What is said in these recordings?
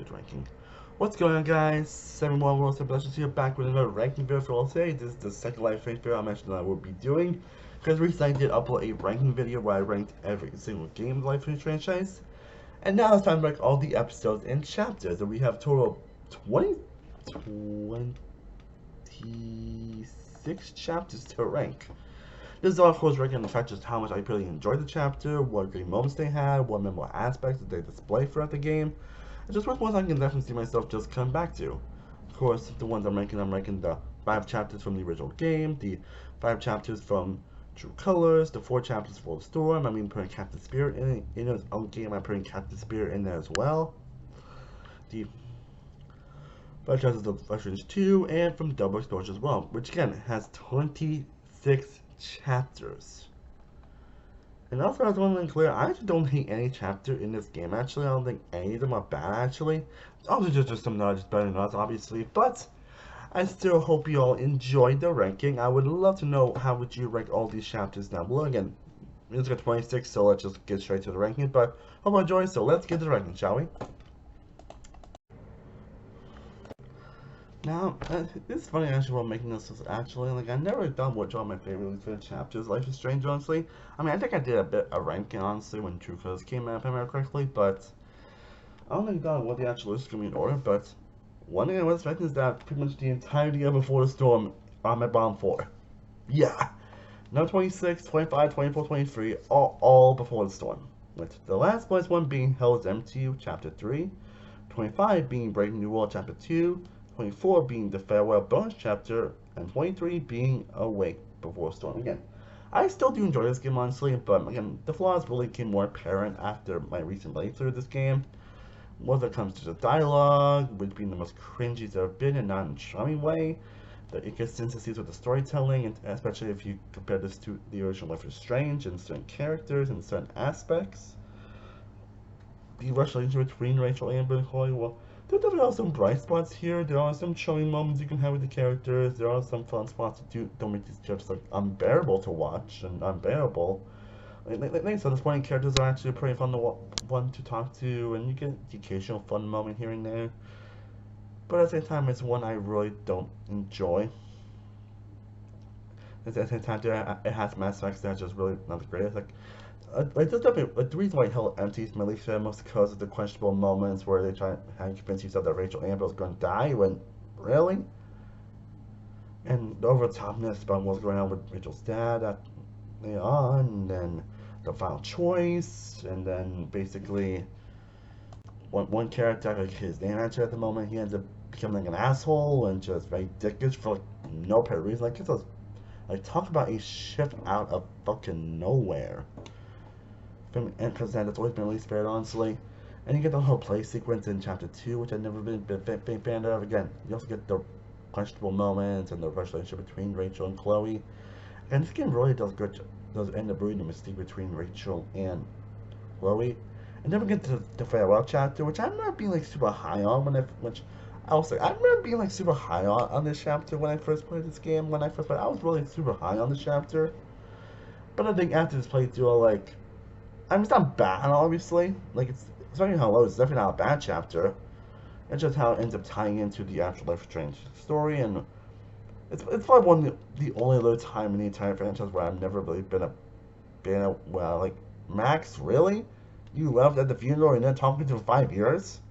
Strange ranking. What's going on, guys? 71 World Celebrations here, back with another ranking video for all today. This is the second Life Strange video I mentioned that I will be doing, because recently I did upload a ranking video where I ranked every single game in the Life Strange franchise, and now it's time to rank all the episodes and chapters, and we have a total of 26 chapters to rank. This is all, of course, ranking the fact just how much I really enjoyed the chapter, what great moments they had, what memorable aspects that they display throughout the game, and just which ones I can definitely see myself just come back to. Of course, the ones I'm ranking the 5 chapters from the original game, the 5 chapters from True Colors, the 4 chapters for the Storm. I mean, putting Captain Spirit in its own game, I'm putting Captain Spirit in there as well. The 5 chapters of Life Strange 2, and from Double Exposure as well, which again has 26 chapters. And also, I was wondering, clear, I actually don't hate any chapter in this game, actually. I don't think any of them are bad, actually. Obviously, just some that are just better than others, obviously. But I still hope you all enjoyed the ranking. I would love to know how would you rank all these chapters down below. Again, it's got 26, so let's just get straight to the ranking. But hope you enjoy, so let's get to the ranking, shall we? Now, it's funny actually while making this was actually, like, I never done which one of my favorite for the chapters, Life is Strange, honestly. I mean, I think I did a bit of ranking, honestly, when True Colors came out, if I remember correctly, but I don't think done what the actual list is going to be in order, but one thing I was expecting is that pretty much the entirety of Before the Storm on my bottom 4. Yeah. No 26, 25, 24, 23, all Before the Storm. With the last place one being Hell's Empty, Chapter 3, 25 being Brave New World, Chapter 2, 24 being the Farewell bonus chapter, and 23 being Awake Before Storm. Again, I still do enjoy this game, honestly, but again, the flaws really became more apparent after my recent playthrough of this game. Whether it comes to the dialogue, which being the most cringy it's ever been, and not in a charming way, the inconsistencies with the storytelling, and especially if you compare this to the original Life is Strange and certain characters and certain aspects. The relationship between Rachel, Amber, and Chloe, well, there definitely are some bright spots here. There are some charming moments you can have with the characters. There are some fun spots that don't make these characters like unbearable to watch and unbearable. Like I said, the supporting characters are actually pretty fun to one to talk to, and you get the occasional fun moment here and there. But at the same time, it's one I really don't enjoy. At the same time, it has some aspects that are just really not the greatest. Like this definitely like the reason why Hell Empty is my least favorite most because of the questionable moments where they try to convince yourself that Rachel Amber is going to die when really, and the over the topness about what's going on with Rachel's dad at later on, and then the final choice, and then basically one character, like his name answer at the moment, he ends up becoming like an asshole and just very dickish for like no apparent reason. Like just like talk about a shift out of fucking nowhere. From Empress that's always been least favorite, honestly. And you get the whole play sequence in chapter 2, which I've never been a big fan of. Again, you also get the questionable moments and the relationship between Rachel and Chloe. And this game really does end up ruining the mystique between Rachel and Chloe. And then we get to the farewell chapter, which I remember being like super high on which I'll say I remember being like super high on this chapter when I first played this game. When I first played, I was really super high on this chapter. But I think after this playthrough, like, I mean, it's not bad, obviously. Like, it's funny how low. It's definitely not a bad chapter. It's just how it ends up tying into the actual Life is Strange story, and it's probably one of the only other time in the entire franchise where I've never really been a well, like, Max, really? You left at the funeral and then talking to him for 5 years?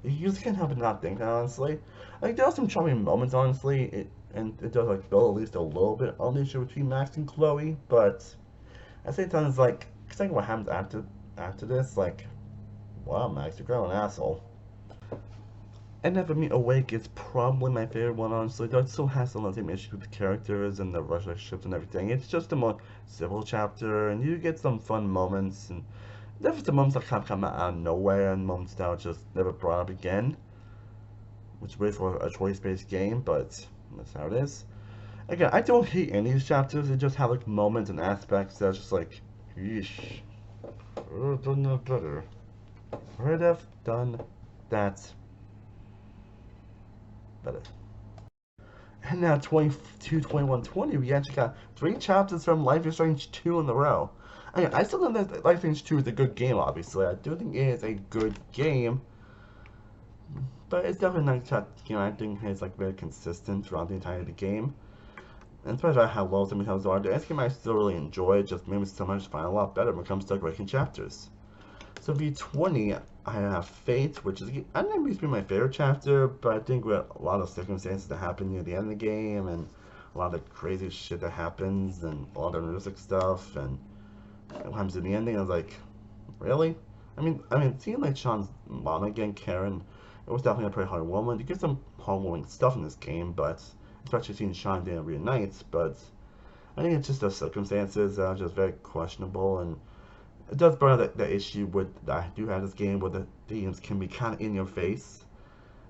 You just can't help but not think that, honestly. Like, there are some charming moments, honestly, and it does, like, build at least a little bit on the issue between Max and Chloe, but at the same time, it's like, considering what happens after this, like, wow, Max, you're kind of an asshole. And then for me, Awake is probably my favorite one, honestly. Though it still has some of the same issues with the characters and the relationships and everything. It's just a more civil chapter, and you get some fun moments, and definitely some moments that kind of come out of nowhere, and moments that are just never brought up again. Which is weird for a choice-based game, but that's how it is. Again, I don't hate any of these chapters. They just have like moments and aspects that are just like, yeesh. Could have done that better. Could have done that better. And now 22, 21, 20, we actually got 3 chapters from Life is Strange 2 in a row. I still think that Life is Strange 2 is a good game, obviously. I do think it is a good game. But it's definitely not that, I think it's like very consistent throughout the entire game. And especially how low some of are, the game I still really enjoy, just maybe so much find a lot better when it comes to ranking chapters. So V20, I have Fate, which is, I think used to be my favorite chapter, but I think with a lot of circumstances that happen near the end of the game, and a lot of crazy shit that happens, and all the music stuff, and what happens in the ending, I was like, really? Seeing like Sean's mom again, Karen, it was definitely a pretty heartwarming. You get some heartwarming stuff in this game, but especially seeing Sean Dan reunite, but I think it's just the circumstances that are just very questionable, and it does bring up the issue with that I do have this game where the themes can be kind of in your face,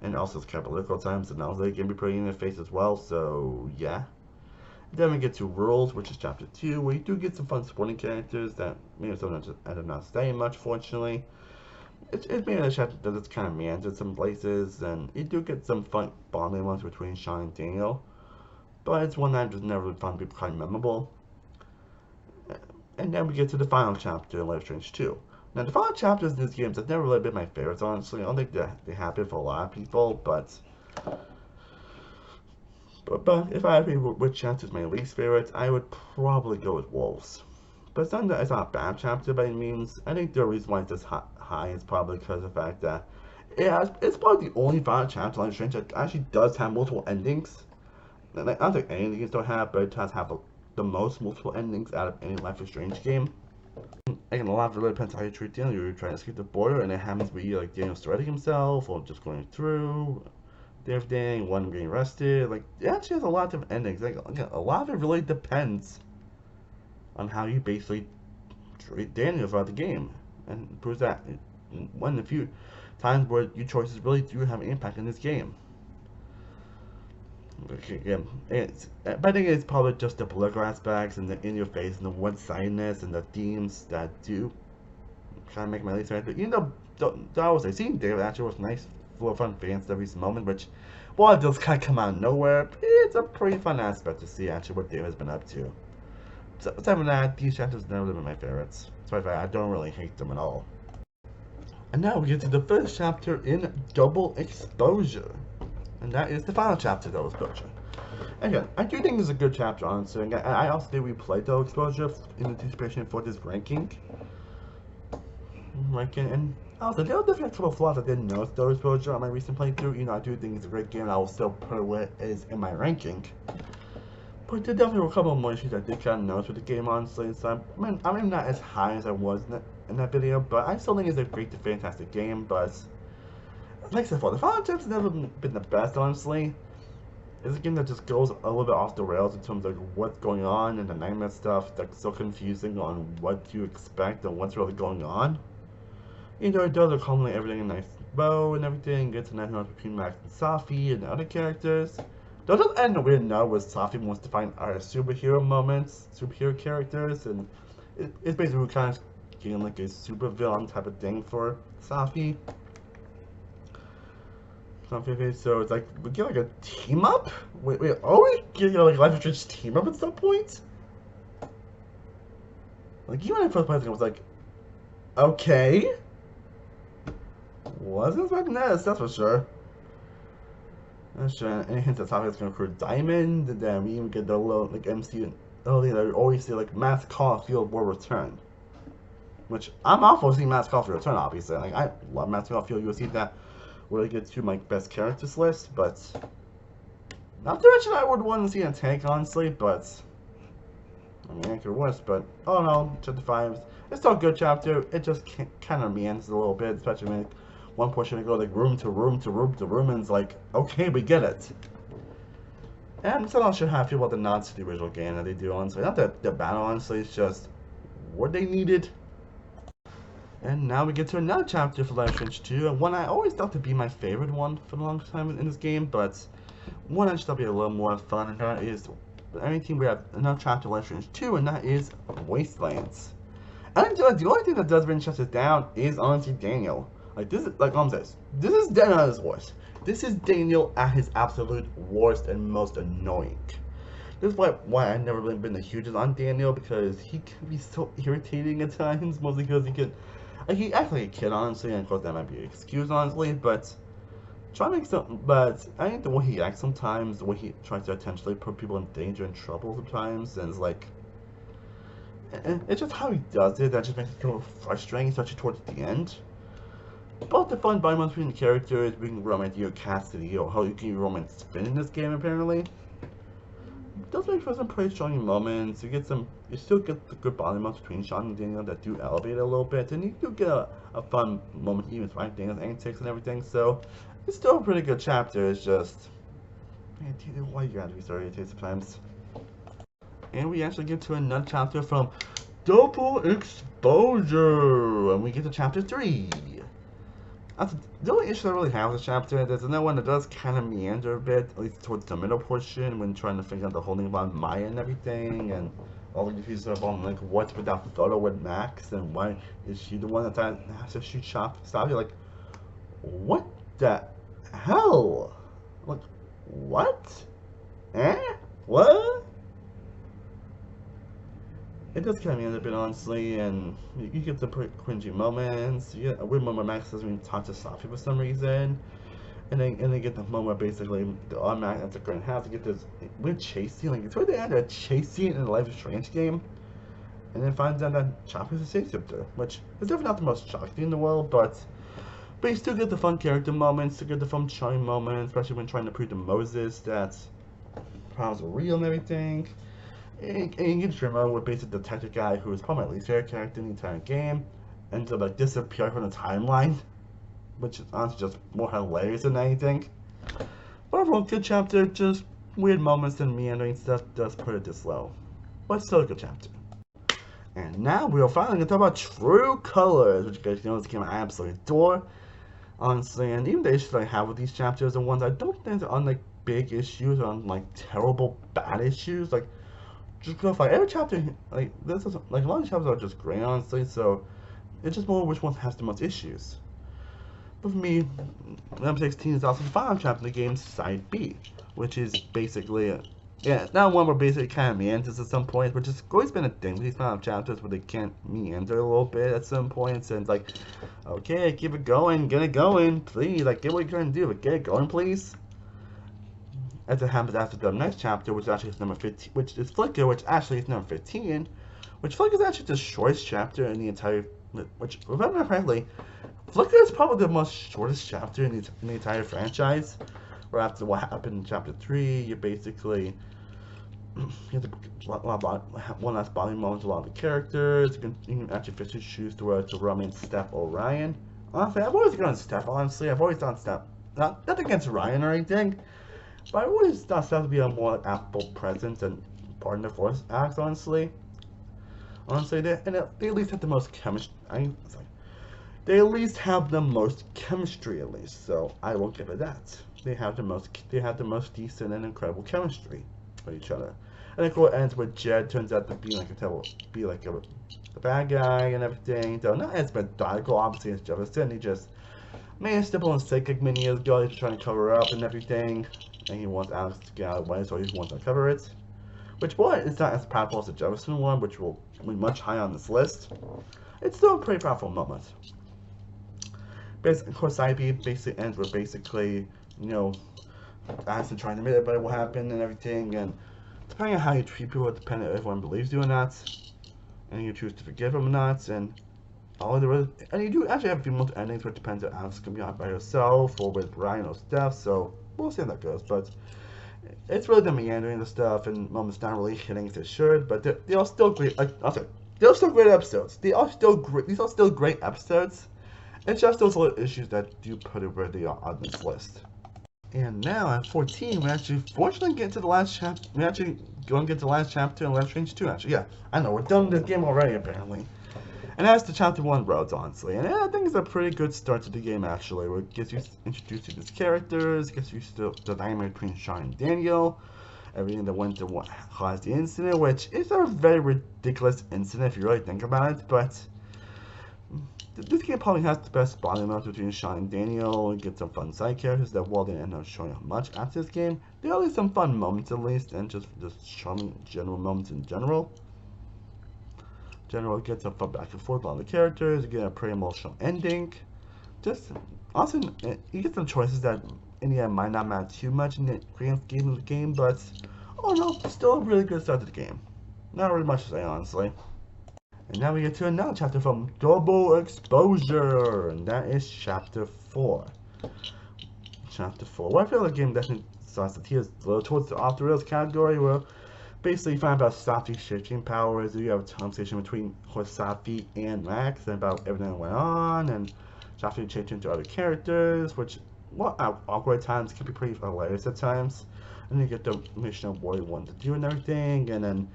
and also it's kind of political times, and also they can be pretty in your face as well. So yeah. Then we get to Rules, which is chapter 2, where you do get some fun supporting characters that maybe sometimes end up not staying much, fortunately. It's maybe a chapter that it's kind of meandered some places, and you do get some fun bonding ones between Sean and Daniel, but it's one that I just never really found to be quite memorable. And then we get to the final chapter in Life is Strange 2. Now, the final chapters in these games have never really been my favorites, honestly. I don't think they happen for a lot of people, but if I had to pick which chapter is my least favorite, I would probably go with Wolves. But it's not a bad chapter by any means. I think the reason why it's this high is probably because of the fact that it's probably the only final chapter in Life is Strange that actually does have multiple endings. Like, I don't think any games don't have, but it does have the most multiple endings out of any Life is Strange game. Again, a lot of it really depends on how you treat Daniel. You're trying to escape the border, and it happens to be like Daniel threatening himself, or just going through everything, one getting arrested. Like, it actually has a lot of different endings. Like, again, a lot of it really depends on how you basically treat Daniel throughout the game, and it proves that one of the few times where your choices really do have an impact in this game. Yeah, but I think it's probably just the political aspects and the in your face and the one-sidedness and the themes that do kind of make my least favorite. You know, I would say seeing David actually was nice, full of fun fan stuff recent moment, which while it does kind of come out of nowhere, it's a pretty fun aspect to see actually what David has been up to. So aside from that, these chapters have never been my favorites. So I don't really hate them at all. And now we get to the first chapter in Double Exposure. And that is the final chapter, Double Exposure. Again, I do think it's a good chapter, honestly. And I also did replay Double Exposure in anticipation for this ranking. And also, there were definitely a couple of flaws I didn't notice Double Exposure on my recent playthrough. You know, I do think it's a great game, and I will still put it where it is in my ranking. But there definitely were a couple of more issues I did kind of notice with the game, honestly. So, I'm not as high as I was in that video, but I still think it's a great to fantastic game. But like I said before, the final chapter's never been the best, honestly. It's a game that just goes a little bit off the rails in terms of what's going on and the nightmare stuff that's so confusing on what to expect and what's really going on. You know, it does accumulate everything in a nice bow and everything, gets a nice balance between Max and Safi and the other characters. Though it does end in a weird note where Safi wants to find our superhero moments, superhero characters, and it's basically kind of getting like a super villain type of thing for Safi. So it's like, we get like a team up? Wait, are we getting like Life is Strange team up at some point? Like, even when I first played it, I was like, okay. Wasn't expecting that, that's for sure. That's sure. Any hints that Safi is gonna crew Diamond, and then we even get the little like MC early that we always see like Mass Caulfield will return. Which I'm all for seeing Mass Caulfield return, obviously. Like, I love Mass Caulfield, you'll see that really get to my best characters list, but not the direction I would want to see in a tank, honestly, but I mean, I could worse, but oh no, chapter 5, it's still a good chapter. It just kind of meanders a little bit, especially when one portion they go like room to room to room to room, and it's like, okay, we get it. And I'm still not sure how I feel about the nods to the original game that they do, honestly. Not that the battle, honestly, it's just what they needed. And now we get to another chapter for Life is Strange 2, and one I always thought to be my favorite one for the longest time in this game, but one I just thought would be a little more fun, and that is, anything we have another chapter of Life is Strange 2, and that is Wastelands. And the only thing that does bring chapters down is honestly Daniel. Like, this is, like Mom says, this is Daniel at his worst. This is Daniel at his absolute worst and most annoying. This is why I've never really been the hugest on Daniel, because he can be so irritating at times, mostly because he acts like a kid, honestly, and of course that might be an excuse, honestly, but try to make some, but I think the way he acts sometimes, the way he tries to intentionally put people in danger and trouble sometimes, and it's like, it's just how he does it that just makes it a little frustrating, especially towards the end. Both the fun moments between the characters, being romantic or Cassidy, or how you can romance spin in this game apparently. It does make for some pretty strong moments. You still get the good bonding moments between Sean and Daniel that do elevate it a little bit, and you do get a fun moment even with Ryan Daniel's antics and everything. So it's still a pretty good chapter. It's just, man, dude, why you gotta be so irritated sometimes? And we actually get to another chapter from Double Exposure, and we get to chapter 3. The only issue I really have with this chapter, there's another one that does kind of meander a bit, at least towards the middle portion, when trying to figure out the whole thing about Maya and everything, and all the pieces of like what's with that photo with Max, and why is she the one that has to shoot stop you? Like, what the hell? Like, what? Eh? What? It does kind of meander a bit, honestly, and you get some pretty cringy moments. You get a weird moment where Max doesn't even talk to Safi for some reason. And then get the moment where basically the automatic ends up going to have to get this weird chase scene. Like, it's where they had a chase scene in a Life is Strange game. And then finds out that Chopper's a shapeshifter, which is definitely not the most shocking thing in the world, but you still get the fun character moments, still get the fun charming moments, especially when trying to prove to Moses that powers are real and everything. And you get Trimmer with basically the detective guy who is probably my least favorite character in the entire game, ends up like disappearing from the timeline, which is honestly just more hilarious than anything. But overall, good chapter, just weird moments and meandering stuff does put it this low. But still a good chapter. And now we are finally going to talk about True Colors, which you guys know is a game I absolutely adore. Honestly, and even the issues I have with these chapters are ones I don't think are on like big issues or on like terrible bad issues. Like, just go find every chapter, like this is like a lot of chapters are just great, honestly. So it's just more which one has the most issues. But for me, number 16 is also the final chapter in the game, Side B, which is basically yeah, it's not one where basically kind of meanders at some points, which has always been a thing with these final chapters where they can't meander a little bit at some points, and it's like, okay, keep it going, get it going, please, like get what you're trying to do, but get it going, please. As it happens after the next chapter, which actually is number 15, which is Flicker, which actually is number 15, which Flicker is actually the shortest chapter in the entire, which, if I remember correctly, Flicker is probably the most shortest chapter in the entire franchise, where after what happened in chapter 3, you basically, you have to, one last bonding moment with a lot of the characters, you can actually officially choose to romance Steph or Ryan. Honestly, I've always gone Steph, honestly, I've always done Steph, nothing against Ryan or anything, but I always thought Steph to be a more affable presence and partner for Alex, honestly. Honestly, they at least have the most chemistry. They at least have the most chemistry, at least. So I will give it that. They have the most decent and incredible chemistry with each other. And of course, it ends with Jed turns out to be like a bad guy and everything. Though not as methodical, obviously, as Jefferson. He just made a step on psychic many years ago. He's trying to cover up and everything. And he wants Alex to get out of the way, so he wants to cover it. Which, boy, is not as powerful as the Jefferson one, which will be much higher on this list. It's still a pretty powerful moment. Basically, of course, IB basically ends with basically, you know, Addison trying to admit everybody what happened and everything, and depending on how you treat people, depending on if everyone believes you or not, and you choose to forgive them or not, and all the rest, and you do actually have a few multiple endings where it depends on Alex can be out by herself or with Ryan or Steph, so we'll see how that goes, but it's really the meandering of stuff and moments not really hitting as it should, but they are still great. They're still great episodes. These are still great episodes. It's just those little issues that do put it where they are on this list. And now at 14, we actually fortunately get to the last chapter. We actually going to get to the last chapter in Life is Strange 2. Actually, yeah, I know we're done with this game already apparently. And that's the chapter 1 roads, honestly. And I think it's a pretty good start to the game, actually, where it gets you introduced to these characters, gets you the dynamic between Sean and Daniel, everything that went to what caused the incident, which is a very ridiculous incident if you really think about it, but this game probably has the best bonding moments between Sean and Daniel. You get some fun side characters that, while they end up showing up much after this game, there are at least some fun moments at least, and just charming general moments in general. General gets some fun back and forth with all the characters. You get a pretty emotional ending. Just Also, you get some choices that in the end might not matter too much in the grand scheme of the game, but oh no, still a really good start to the game. Not really much to say, honestly. And now we get to another chapter from Double Exposure, and that is Chapter 4. Chapter 4. Well, I feel like the game definitely starts to tear towards the off the rails category, where basically you find about Safi's shifting powers. You have a conversation between Safi and Max and about everything that went on, and Safi changed into other characters, which, well, awkward at times can be pretty hilarious at times. And you get the mission of what he wanted to do and everything, and then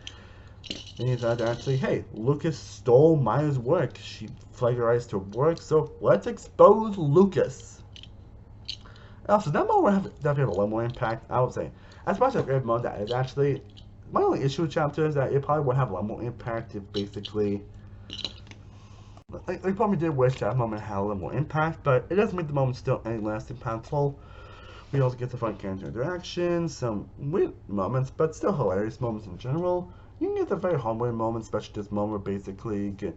he's actually, hey, Lucas stole Maya's work. She plagiarized her work, so let's expose Lucas. Also, that mode will definitely have a little more impact, I would say. As much as a great mode that is actually, my only issue with chapter is that it probably would have a lot more impact if basically, they probably did wish that moment had a little more impact, but it doesn't make the moment still any less impactful. We also get the fun character interactions, some weird moments, but still hilarious moments in general. You can get the very humbling moments, especially this moment where basically you get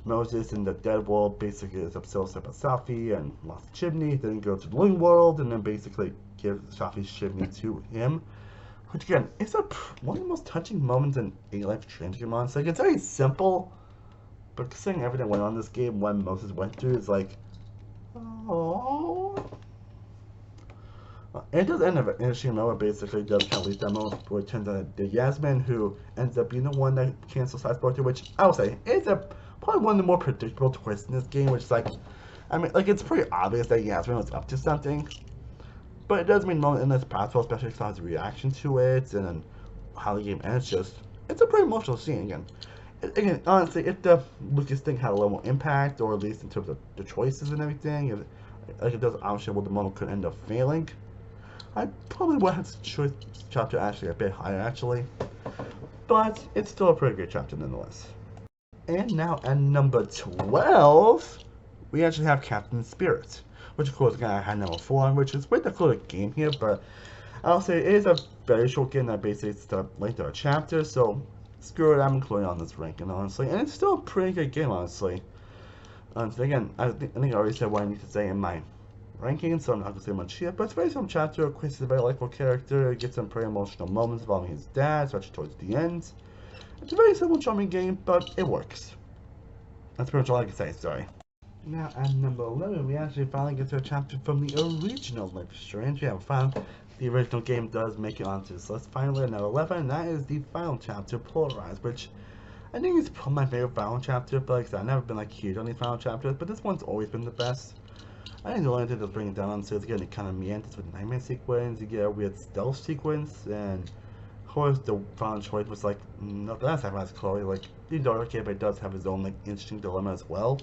Moses in the dead world basically is upset about Safi and lost the chimney, then go to the living world and then basically give Safi's chimney to him. Which again, is one of the most touching moments in a life change game, honestly. Like, it's very simple, but considering everything that went on in this game when Moses went through, it's like, oh. And it does end up an interesting moment, basically does kind of leave that moment where it turns out that Yasmin, who ends up being the one that cancels Cyborg, which I would say is probably one of the more predictable twists in this game, which is like, I mean, like, it's pretty obvious that Yasmin was up to something, but it does mean moment in this pathway, especially his reaction to it, and then how the game ends, it's a pretty emotional scene again. Again, honestly, if the Lucas thing had a little more impact, or at least in terms of the choices and everything, like it does obviously what the moment could end up failing, I probably would have choice chapter actually a bit higher actually, but it's still a pretty great chapter nonetheless. And now at number 12, we actually have Captain Spirit, which of course again I had number 4 on, which is way to call a game here, but I'll say it is a very short game that basically is the length of a chapter, so screw it, I'm including on this ranking honestly, and it's still a pretty good game honestly. Again, I think I already said what I need to say in my ranking, so I'm not going to say much here, but it's a very simple chapter. Chris is a very likable character, gets some pretty emotional moments involving his dad, especially towards the end. It's a very simple, charming game, but it works. That's pretty much all I can say, sorry. Now, at number 11, we actually finally get to a chapter from the original Life is Strange. We have found the original game does make it onto this list finally at number 11, and that is the final chapter, Polarized, which I think is probably my favorite final chapter, but like I said, I've never been like huge on these final chapters, but this one's always been the best. I think the only thing that's bringing it down on sales again, it kind of meanders with Nightmare sequence, you get a weird stealth sequence, and of course the final choice was like, no, that's not as Chloe, like, the Dark Kid, but it does have his own like interesting dilemma as well.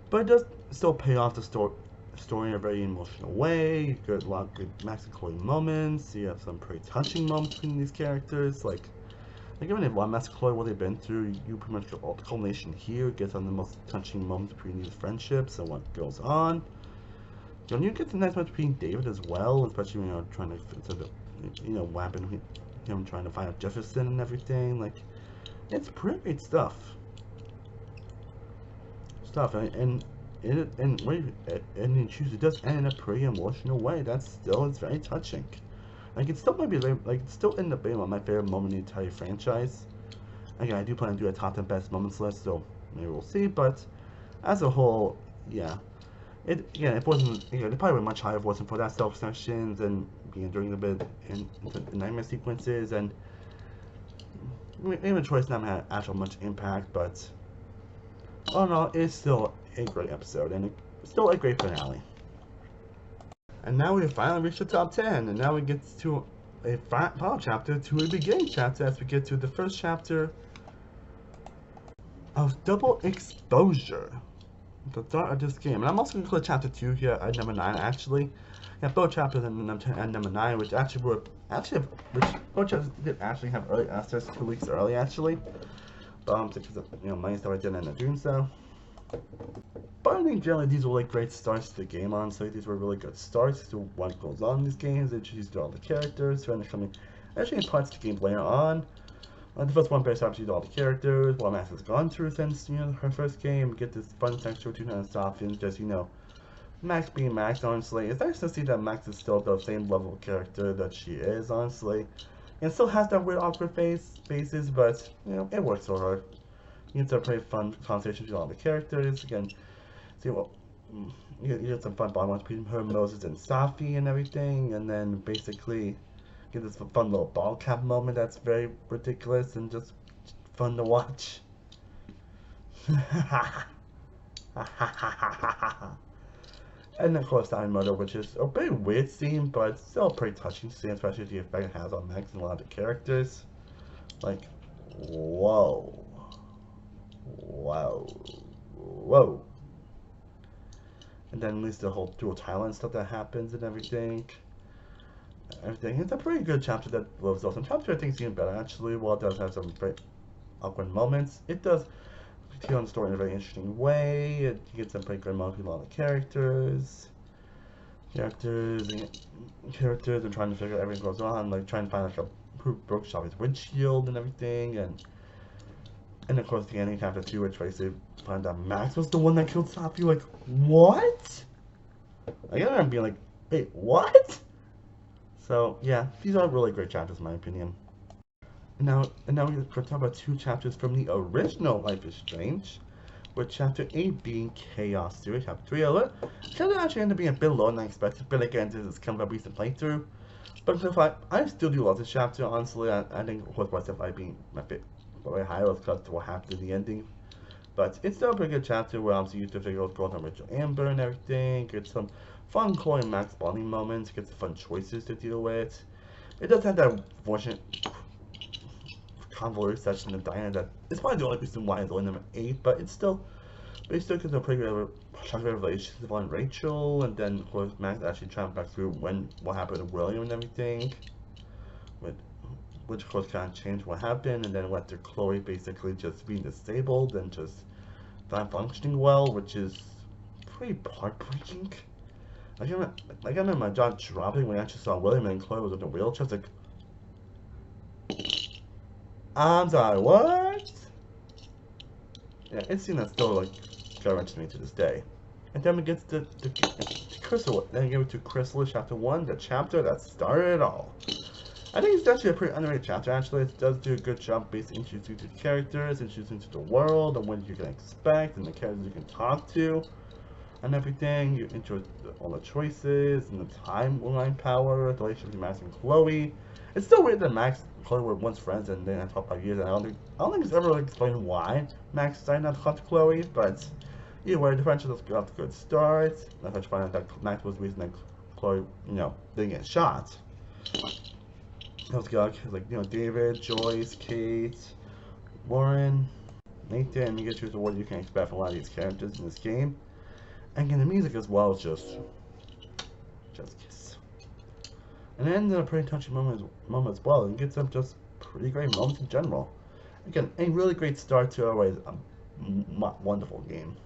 But it does still pay off the story in a very emotional way. You get a lot of good Max and Chloe moments, you have some pretty touching moments between these characters, like even if one Max and Chloe, what they've been through, you pretty much get all the culmination here, get some of the most touching moments between these friendships and what goes on. You get the nice moments between David as well, especially when you're trying to, what happened with him trying to find out Jefferson and everything. Like, it's pretty great stuff. And when you choose, it does end in a pretty emotional way. That's still, it's very touching. Like, it still might be, like, it's still in the being one of my favorite moments in the entire franchise. Again, I do plan to do a top 10 best moments list, so maybe we'll see, but as a whole, yeah. It wasn't, it probably went much higher if it wasn't for that stealth sections and being during the bit in nightmare sequences, and even choice not had actual much impact, but all in all, it's still a great episode, and it's still a great finale. And now we finally reached the top 10, and now we get to a final chapter, to a beginning chapter, as we get to the first chapter of Double Exposure, the start of this game. And I'm also going to include chapter 2 here at number 9, actually. Yeah, both chapters at number 9, which both chapters did actually have early access 2 weeks early, actually. Because of, money stuff I didn't end up doing so. But I think generally these were like great starts to the game, honestly. These were really good starts to what goes on in these games. They introduced all the characters, who ended up coming actually in parts of the game later on. The first one based off all the characters, what Max has gone through since, her first game. Get this fun section between her and Sophie, and just, Max being Max, honestly. It's nice to see that Max is still the same level of character that she is, honestly. And still has that weird awkward faces, but, you know, it works for her. You get some pretty fun conversations with all the characters. Again, see what you get some fun bond between her, Moses, and Safi and everything, and then basically get this fun little ball cap moment that's very ridiculous and just fun to watch. And of course, Murder, which is a pretty weird scene, but still a pretty touching scene, especially the effect it has on Max and a lot of the characters. Like, whoa. Wow. Whoa. And then at least the whole dual Thailand stuff that happens and everything. It's a pretty good chapter that lives up. Some chapter I think is even better actually. While it does have some very awkward moments, it does tell the story in a very interesting way. It gets some pretty good moments with a lot of characters. Characters and trying to figure out everything goes on, like trying to find like who broke Shafi's windshield and everything, and of course the ending chapter 2, which basically find out Max was the one that killed Safi. Like, what? I remember being like, wait, what? So yeah, these are really great chapters in my opinion. And now we're going to talk about 2 chapters from the original Life is Strange, with chapter 8 being Chaos Theory. Chapter 3 alert. Chapter actually ended up being a bit lower than I expected, but again, this is kind of a recent playthrough. But I still do love this chapter, honestly. I think, of course, myself, I being my bit very high was because of what happened in the ending. But it's still a pretty good chapter where obviously you get to figure out what's going on with Rachel Amber and everything. Get some fun Chloe and Max bonding moments, get some fun choices to deal with. It does have that unfortunate convoluted section of Diana that it's probably the only reason why it's only number 8, but it still gets a pretty good revelations on Rachel, and then of course Max actually trying back through what happened to William and everything, which of course kind of changed what happened, and then led to Chloe basically just being disabled and just not functioning well, which is pretty heartbreaking. I remember my jaw dropping when I actually saw William and Chloe was in a wheelchair. I was like, I'm sorry, what? Yeah, it's a scene that still like gut to me to this day. And then we get to Chrysalis. Then we get to Chrysalis chapter 1, the chapter that started it all. I think it's actually a pretty underrated chapter actually. It does do a good job basically introducing to the characters, introducing to the world, and what you can expect, and the characters you can talk to, and everything. You introduce all the choices, and the timeline power, the relationship between Max and Chloe. It's still weird that Max and Chloe were once friends and then after 5 years, and I don't think it's ever really explained why Max decided not to talk to Chloe, but either way, the friendship was off to a good start. And I find out that Max was the reason that Chloe, didn't get shot. That was good. Like, David, Joyce, Kate, Warren, Nathan, you get to choose what you can expect from a lot of these characters in this game. And again, the music as well is just kiss. And then a pretty touching moment as well, and get some just pretty great moments in general. Again, a really great start to always a wonderful game.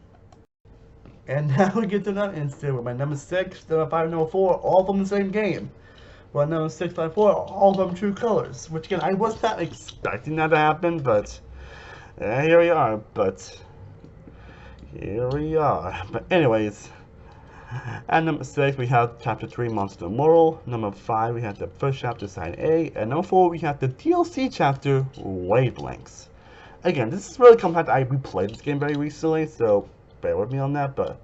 And now we get to that instant with my number 6, number 5, number 4, all from the same game. Well, number 6, 5, 4, all of them true colors. Which again, I was not expecting that to happen, but here we are. But anyways, at number 6, we have chapter 3, Monster Moral. Number 5, we have the first chapter, Side A. And number 4, we have the DLC chapter, Wavelengths. Again, this is really compact. I replayed this game very recently, so bear with me on that. But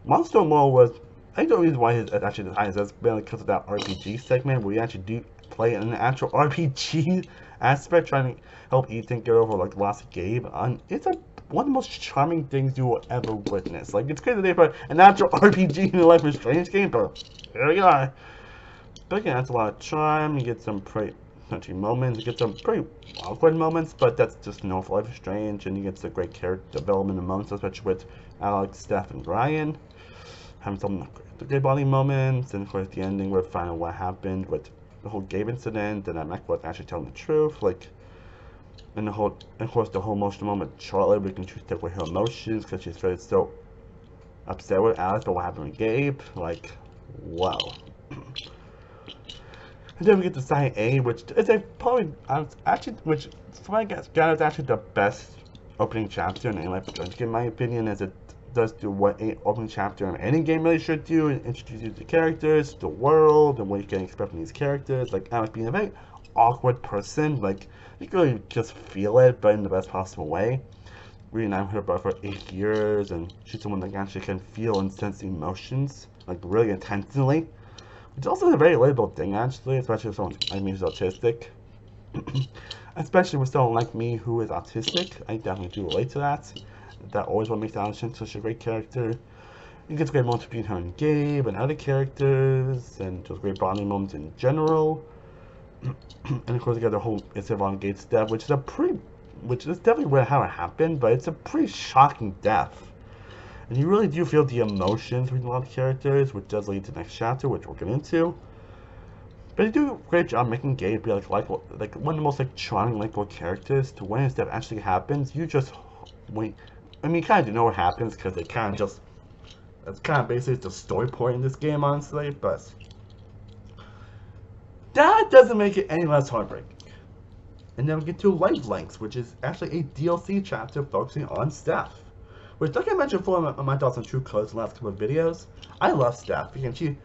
Monster Moral was, I think the reason why it's actually designed is mainly because of that RPG segment where you actually do play an actual RPG aspect, trying to help Ethan get over like lost Gabe. And it's one of the most charming things you will ever witness. Like, it's crazy they put an actual RPG in a Life is Strange game, but here we are. But again, that's a lot of charm. You get some pretty touching moments. You get some pretty awkward moments, but that's just normal for Life is Strange. And you get some great character development moments, especially with Alex, Steph, and Brian. Having some great bonding moments, and of course the ending where finding what happened with the whole Gabe incident, and that Mac was actually telling the truth, like, and of course the whole emotional moment with Charlotte, we can choose to take away her emotions because she's very so upset with Alex for what happened with Gabe, like, wow. And then we get to Side A, which is which for my guess, is actually the best opening chapter in any Life is Strange game, in my opinion, as it does do what an opening chapter in any game really should do, and introduce you to the characters, the world, and what you can expect from these characters. Like Alex being a very awkward person, like you can really just feel it, but in the best possible way. Reading out her brother for 8 years, and she's someone that actually can feel and sense emotions, like really intensely. It's also a very relatable thing, actually, especially if someone like me who's autistic. Especially with someone like me who is autistic, I definitely do relate to that. That always what makes Allison such a great character. You get great moments between her and Gabe and other characters, and just great bonding moments in general. And of course, you got the whole Esteban Gates death, which is definitely how it happened, but it's a pretty shocking death. And you really do feel the emotions with a lot of characters, which does lead to the next chapter, which we'll get into. But they do a great job making Gabe be like one of the most charming, likable characters. To when his death actually happens, you just wait. I mean, you kind of know what happens because it's kind of basically the story point in this game, honestly. But that doesn't make it any less heartbreaking. And then we get to Life Links, which is actually a DLC chapter focusing on Steph. Which, like I mentioned before my thoughts on True Colors in the last couple of videos, I love Steph. Again,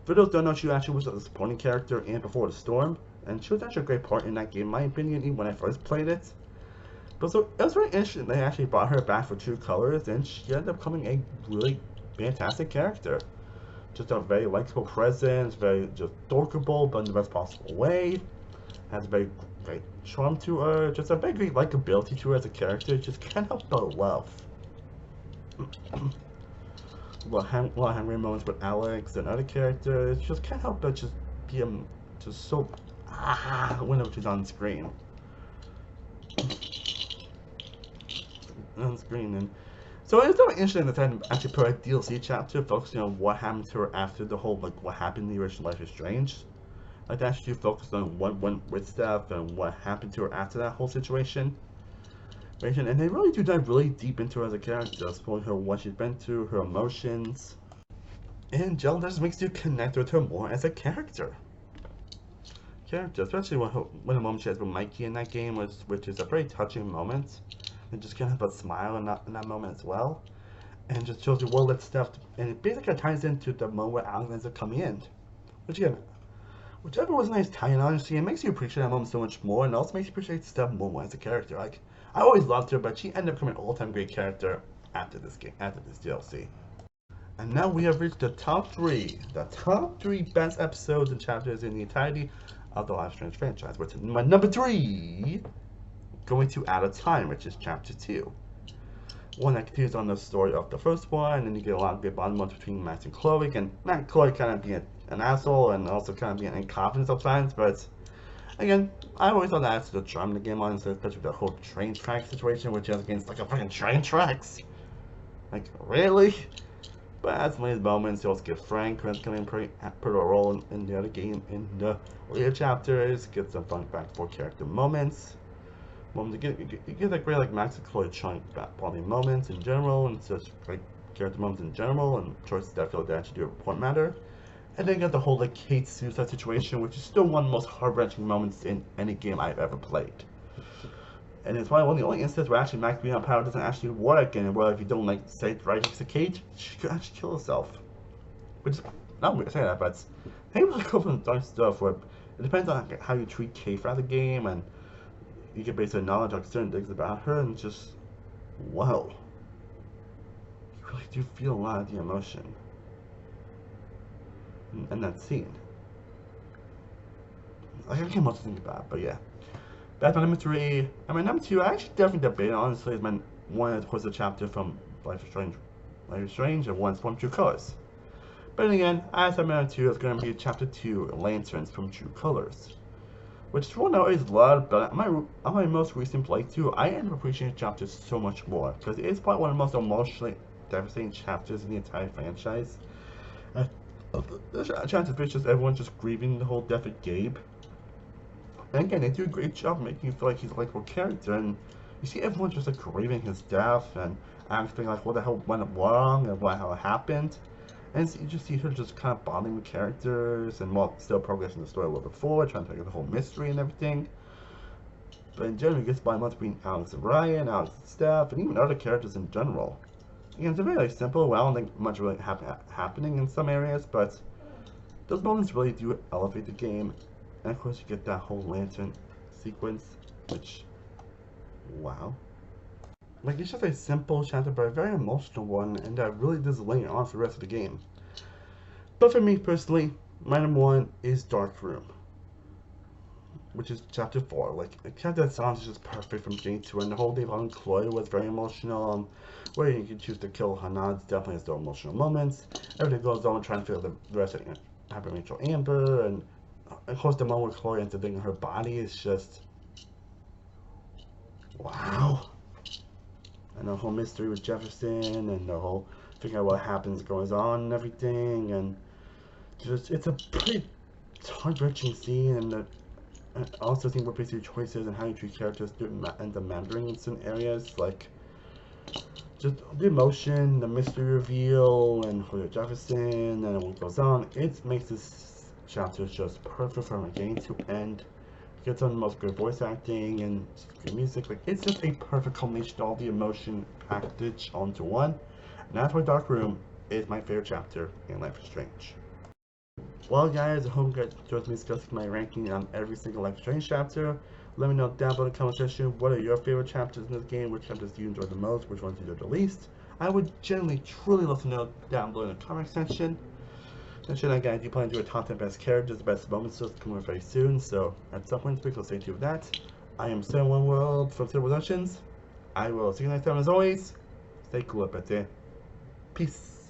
for those who don't know, she actually was a supporting character in Before the Storm, and she was actually a great part in that game, in my opinion, even when I first played it. But so it was very interesting they actually brought her back for True Colors, and she ended up becoming a really fantastic character. Just a very likable presence, very just dorkable, but in the best possible way. Has a very great charm to her, just a very great likability to her as a character. Just can't help but love. A lot of hungry moments with Alex and other characters. Just can't help but just be just so whenever she's on screen. And so it's really interesting that they actually put a DLC chapter focusing on what happened to her after the whole what happened in the original Life is Strange. Like they actually focused on what went with Steph and what happened to her after that whole situation. And they really do dive really deep into her as a character, exploring her what she's been through, her emotions. And Jill just makes you connect with her more as a character. Especially when the moment she has with Mikey in that game, which is a very touching moment. And just can't help but smile in that moment as well. And just shows you well lit stuff, and it basically ties into the moment where Alex ends up coming in. Whichever was a nice tie-in, honestly, it makes you appreciate that moment so much more, and also makes you appreciate Steph more as a character. Like, I always loved her, but she ended up becoming an all-time great character after this game, after this DLC. And now we have reached the top three best episodes and chapters in the entirety of the Life is Strange franchise. Which is my number 3, going to Out of Time, which is chapter 2. One that continues on the story of the first one, and you get a lot of good bond moments between Max and Chloe, and Max and Chloe kind of being an asshole and also kind of being incompetent sometimes, but again, I always thought that's the charm of the game, honestly, especially with the whole train track situation, which is against like a fucking train tracks. Like, really? But as many moments, you also get Frank, who's going to play a role in the other game in the later chapters, get some fun back for character moments. You get that great like Max and Chloe charming bonding moments in general, and just great character moments in general, and choices that I feel that actually do a point matter. And then you got the whole like Kate suicide situation, which is still one of the most heart-wrenching moments in any game I've ever played. And it's probably one of the only instances where actually Max being on power doesn't actually work, and where if you don't like say it right next to Kate, she could actually kill herself. Which is not weird to say that, but maybe it's like some dark stuff where it depends on how you treat Kate throughout the game, and you get basically knowledge on certain things about her, and just wow, you really do feel a lot of the emotion in that scene. Like, I can't much to think about, but yeah. That's my number 3. And my number 2, I actually definitely debated, honestly, is my one, of course, the chapter from Life is Strange, and one's from True Colors. But then again, I said my number 2 is going to be chapter 2, Lanterns from True Colors. Which is one I always loved, but on my most recent playthrough, I ended up appreciating chapters so much more, because it is probably one of the most emotionally devastating chapters in the entire franchise. The chapter is just everyone just grieving the whole death of Gabe. And again, they do a great job making you feel like he's a likable character, and you see everyone just like grieving his death and acting like what the hell went wrong and what hell happened. And so you just see her just kind of bonding with characters and while still progressing the story a little bit forward, trying to figure the whole mystery and everything. But in general, it gets by months between Alex and Ryan, Alex and Steph, and even other characters in general. And it's very like, simple. Well, I don't think much really happening in some areas, but those moments really do elevate the game. And of course, you get that whole lantern sequence, which, wow. Like, it's just a simple chapter, but a very emotional one, and that really does lay on for the rest of the game. But for me personally, my number one is Dark Room, which is chapter 4. Like, a chapter that sounds just perfect from beginning to end. The whole day on Chloe was very emotional. Where you can choose to kill Hana definitely has their emotional moments. Everything goes on trying to feel the rest of Happy Rachel Amber, and of course the moment with Chloe entering her body is just wow. And the whole mystery with Jefferson and the whole figuring out what happens goes on and everything, and just it's a pretty heart-wrenching scene, and I also think what basically choices and how you treat characters do end up mattering in certain areas, like just the emotion, the mystery reveal, and Julio Jefferson, and what goes on. It makes this chapter just perfect from beginning to end. It gets on the most good voice acting and good music. Like, it's just a perfect culmination of all the emotion packaged onto one. And that's why Dark Room is my favorite chapter in Life is Strange. Well, guys, I hope you guys enjoyed me discussing my ranking on every single Life is Strange chapter. Let me know down below in the comment section what are your favorite chapters in this game, which chapters do you enjoy the most, which ones you enjoy the least. I would genuinely, truly love to know down below in the comment section. And should I guys do plan to do a top 10 best characters, the best moments, just coming up very soon, so at some point this week, so stay tuned with that. I am Sam One World from Silver Productions. I will see you next time as always. Stay cool up out there. Peace.